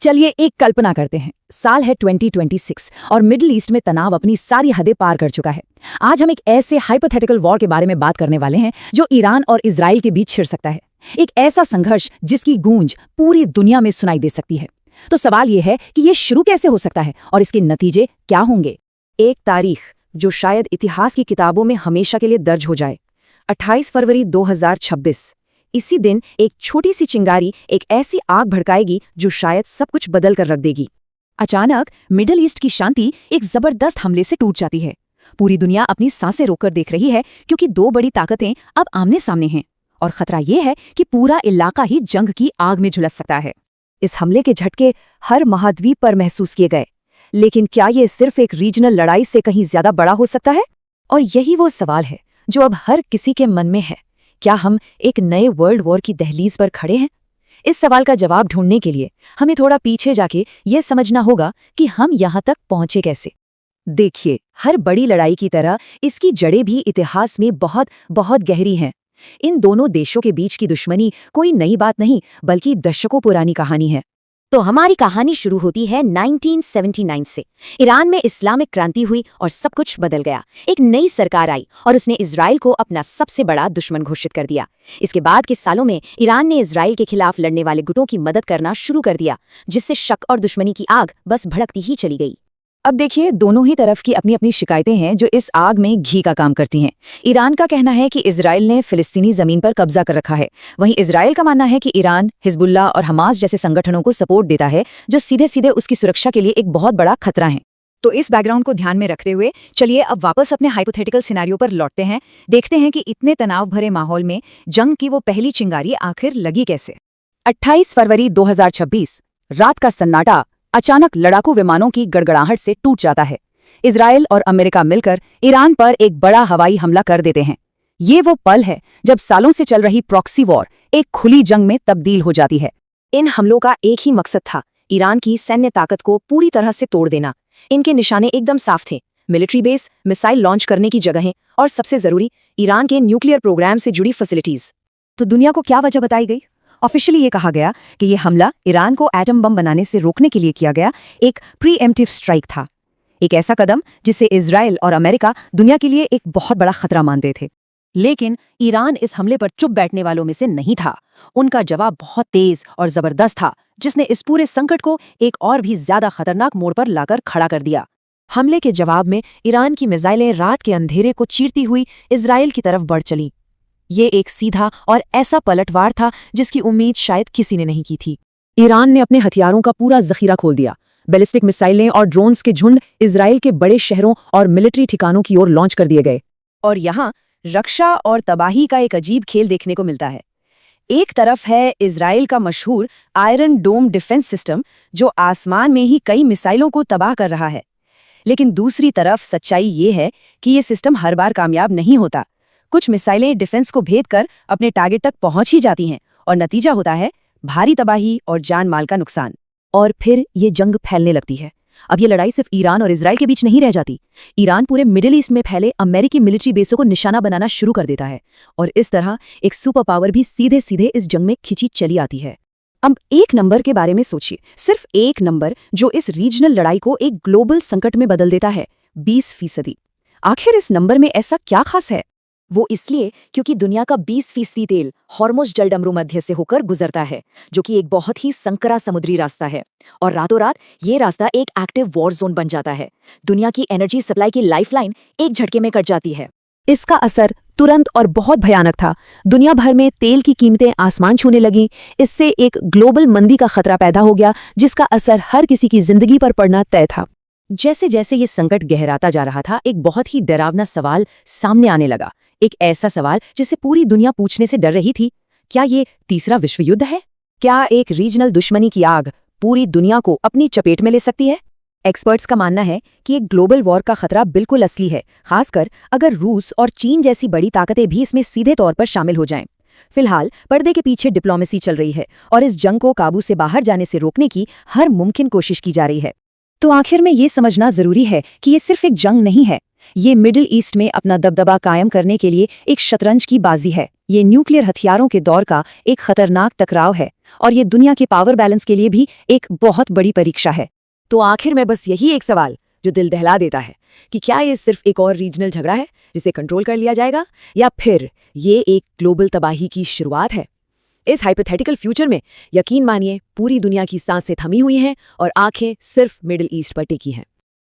चलिए एक कल्पना करते हैं। साल है 2026 और मिडिल ईस्ट में तनाव अपनी सारी हदें पार कर चुका है। आज हम एक ऐसे हाइपोथेटिकल वॉर के बारे में बात करने वाले हैं जो ईरान और इजराइल के बीच छिड़ सकता है। एक ऐसा संघर्ष जिसकी गूंज पूरी दुनिया में सुनाई दे सकती है। तो सवाल यह है कि यह शुरू कैसे हो सकता है और इसके नतीजे क्या होंगे। एक तारीख जो शायद इतिहास की किताबों में हमेशा के लिए दर्ज हो जाए। 28 फरवरी 2026। इसी दिन एक छोटी सी चिंगारी एक ऐसी आग भड़काएगी जो शायद सब कुछ बदल कर रख देगी। अचानक मिडिल ईस्ट की शांति एक जबरदस्त हमले से टूट जाती है। पूरी दुनिया अपनी सांसें रोककर देख रही है क्योंकि दो बड़ी ताकतें अब आमने सामने हैं और खतरा यह है कि पूरा इलाका ही जंग की आग में झुलस सकता है। इस हमले के झटके हर महाद्वीप पर महसूस किए गए, लेकिन क्या ये सिर्फ एक रीजनल लड़ाई से कहीं ज्यादा बड़ा हो सकता है? और यही वो सवाल है जो अब हर किसी के मन में है। क्या हम एक नए वर्ल्ड वॉर की दहलीज पर खड़े हैं? इस सवाल का जवाब ढूंढने के लिए हमें थोड़ा पीछे जाके यह समझना होगा कि हम यहाँ तक पहुंचे कैसे। देखिए, हर बड़ी लड़ाई की तरह इसकी जड़ें भी इतिहास में बहुत बहुत गहरी हैं। इन दोनों देशों के बीच की दुश्मनी कोई नई बात नहीं, बल्कि दशकों पुरानी कहानी है। तो हमारी कहानी शुरू होती है 1979 से। ईरान में इस्लामिक क्रांति हुई और सब कुछ बदल गया। एक नई सरकार आई और उसने इजराइल को अपना सबसे बड़ा दुश्मन घोषित कर दिया। इसके बाद के सालों में ईरान ने इजराइल के खिलाफ लड़ने वाले गुटों की मदद करना शुरू कर दिया, जिससे शक और दुश्मनी की आग बस भड़कती ही चली गई। अब देखिए, दोनों ही तरफ की अपनी अपनी शिकायतें हैं जो इस आग में घी का काम करती हैं। ईरान का कहना है कि इजराइल ने फिलिस्तीनी जमीन पर कब्जा कर रखा है। वहीं इजराइल का मानना है कि ईरान हिजबुल्लाह और हमास जैसे संगठनों को सपोर्ट देता है, जो सीधे सीधे उसकी सुरक्षा के लिए एक बहुत बड़ा खतरा है। तो इस बैकग्राउंड को ध्यान में रखते हुए चलिए अब वापस अपने हाइपोथेटिकल सिनेरियो पर लौटते हैं। देखते हैं कि इतने तनाव भरे माहौल में जंग की वो पहली चिंगारी आखिर लगी कैसे। 28 फरवरी 2026 रात का सन्नाटा अचानक लड़ाकू विमानों की गड़गड़ाहट से टूट जाता है। इजराइल और अमेरिका मिलकर ईरान पर एक बड़ा हवाई हमला कर देते हैं। ये वो पल है जब सालों से चल रही प्रॉक्सी वॉर एक खुली जंग में तब्दील हो जाती है। इन हमलों का एक ही मकसद था, ईरान की सैन्य ताकत को पूरी तरह से तोड़ देना। इनके निशाने एकदम साफ थे: मिलिट्री बेस, मिसाइल लॉन्च करने की जगहें और सबसे जरूरी, ईरान के न्यूक्लियर प्रोग्राम से जुड़ी फैसिलिटीज। तो दुनिया को क्या वजह बताई गई? ऑफिशियली ये कहा गया कि ये हमला ईरान को एटम बम बनाने से रोकने के लिए किया गया एक प्रीएम्प्टिव स्ट्राइक था। एक ऐसा कदम जिसे इजराइल और अमेरिका दुनिया के लिए एक बहुत बड़ा खतरा मानते थे। लेकिन ईरान इस हमले पर चुप बैठने वालों में से नहीं था। उनका जवाब बहुत तेज और जबरदस्त था, जिसने इस पूरे संकट को एक और भी ज्यादा खतरनाक मोड़ पर लाकर खड़ा कर दिया। हमले के जवाब में ईरान की मिसाइलें रात के अंधेरे को चीरती हुई इजराइल की तरफ बढ़ चलीं। ये एक सीधा और ऐसा पलटवार था जिसकी उम्मीद शायद किसी ने नहीं की थी। ईरान ने अपने हथियारों का पूरा जखीरा खोल दिया। बैलिस्टिक मिसाइलें और ड्रोन्स के झुंड इजराइल के बड़े शहरों और मिलिट्री ठिकानों की ओर लॉन्च कर दिए गए। और यहाँ रक्षा और तबाही का एक अजीब खेल देखने को मिलता है। एक तरफ है इजराइल का मशहूर आयरन डोम डिफेंस सिस्टम, जो आसमान में ही कई मिसाइलों को तबाह कर रहा है। लेकिन दूसरी तरफ सच्चाई ये है कि ये सिस्टम हर बार कामयाब नहीं होता। कुछ मिसाइलें डिफेंस को भेद कर अपने टारगेट तक पहुंच ही जाती हैं और नतीजा होता है भारी तबाही और जान माल का नुकसान। और फिर ये जंग फैलने लगती है। अब ये लड़ाई सिर्फ ईरान और इजराइल के बीच नहीं रह जाती। ईरान पूरे मिडिल ईस्ट में फैले अमेरिकी मिलिट्री बेसों को निशाना बनाना शुरू कर देता है और इस तरह एक सुपर पावर भी सीधे सीधे इस जंग में खिंची चली आती है। अब एक नंबर के बारे में सोचिए, सिर्फ एक नंबर जो इस रीजनल लड़ाई को एक ग्लोबल संकट में बदल देता है, 20%। आखिर इस नंबर में ऐसा क्या खास है? वो इसलिए क्योंकि दुनिया का 20% तेल हॉर्मुज़ जलडमरू मध्य से होकर गुजरता है, जो कि एक बहुत ही संकरा समुद्री रास्ता है। और रातों रात ये रास्ता एक एक्टिव वॉर जोन बन जाता है। दुनिया की एनर्जी सप्लाई की लाइफलाइन एक झटके में कट जाती है। इसका असर तुरंत और बहुत भयानक था। दुनिया भर में तेल की कीमतें आसमान छूने लगीं। इससे एक ग्लोबल मंदी का खतरा पैदा हो गया, जिसका असर हर किसी की जिंदगी पर पड़ना तय था। जैसे जैसे ये संकट गहराता जा रहा था, एक बहुत ही डरावना सवाल सामने आने लगा। एक ऐसा सवाल जिसे पूरी दुनिया पूछने से डर रही थी: क्या ये तीसरा विश्व युद्ध है? क्या एक रीजनल दुश्मनी की आग पूरी दुनिया को अपनी चपेट में ले सकती है? एक्सपर्ट्स का मानना है कि एक ग्लोबल वॉर का खतरा बिल्कुल असली है, खासकर अगर रूस और चीन जैसी बड़ी ताकतें भी इसमें सीधे तौर पर शामिल हो जाएं। फिलहाल पर्दे के पीछे डिप्लोमेसी चल रही है और इस जंग को काबू से बाहर जाने से रोकने की हर मुमकिन कोशिश की जा रही है। तो आखिर में ये समझना जरूरी है कि ये सिर्फ एक जंग नहीं है, ये मिडिल ईस्ट में अपना दबदबा कायम करने के लिए एक शतरंज की बाजी है। ये न्यूक्लियर हथियारों के दौर का एक खतरनाक टकराव है और ये दुनिया के पावर बैलेंस के लिए भी एक बहुत बड़ी परीक्षा है। तो आखिर में बस यही एक सवाल जो दिल दहला देता है कि क्या ये सिर्फ एक और रीजनल झगड़ा है जिसे कंट्रोल कर लिया जाएगा, या फिर ये एक ग्लोबल तबाही की शुरुआत है। इस हाइपोथेटिकल फ्यूचर में यकीन मानिए पूरी दुनिया की सांसें थमी हुई हैं और आंखें सिर्फ मिडिल ईस्ट पर टिकी हैं।